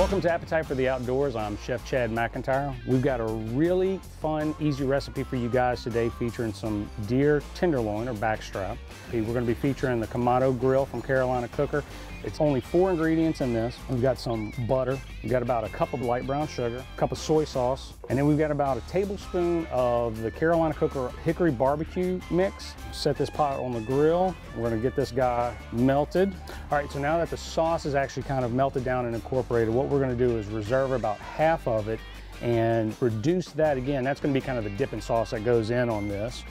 Welcome to Appetite for the Outdoors. I'm Chef Chad McIntyre. We've got a really fun, easy recipe for you guys today featuring some deer tenderloin or backstrap. We're going to be featuring the Kamado grill from Carolina Cooker. It's only 4 ingredients in this. We've got some butter, we've got about a cup of light brown sugar, a cup of soy sauce, and then we've got about a tablespoon of the Carolina Cooker hickory barbecue mix. Set this pot on the grill. We're going to get this guy melted. All right, so now that the sauce is actually kind of melted down and incorporated, what we're going to do is reserve about half of it and reduce that again. That's going to be kind of the dipping sauce that goes in on this.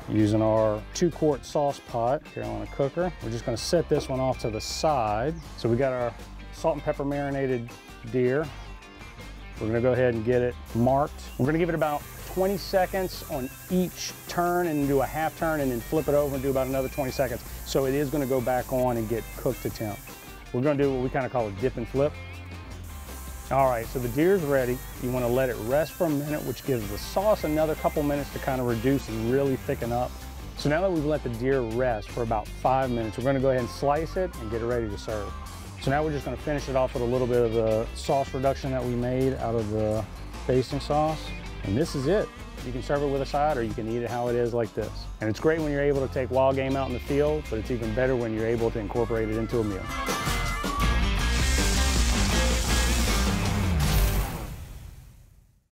Using our 2-quart sauce pot, Carolina Cooker, we're just going to set this one off to the side. So we got our salt and pepper marinated deer. We're going to go ahead and get it marked. We're going to give it about 20 seconds on each turn and do a half turn and then flip it over and do about another 20 seconds. So it is going to go back on and get cooked to temp. We're going to do what we kind of call a dip and flip. All right, so the deer's ready. You want to let it rest for a minute, which gives the sauce another couple minutes to kind of reduce and really thicken up. So now that we've let the deer rest for about 5 minutes, we're going to go ahead and slice it and get it ready to serve. So now we're just going to finish it off with a little bit of the sauce reduction that we made out of the basting sauce. And this is it. You can serve it with a side or you can eat it how it is like this. And it's great when you're able to take wild game out in the field, but it's even better when you're able to incorporate it into a meal.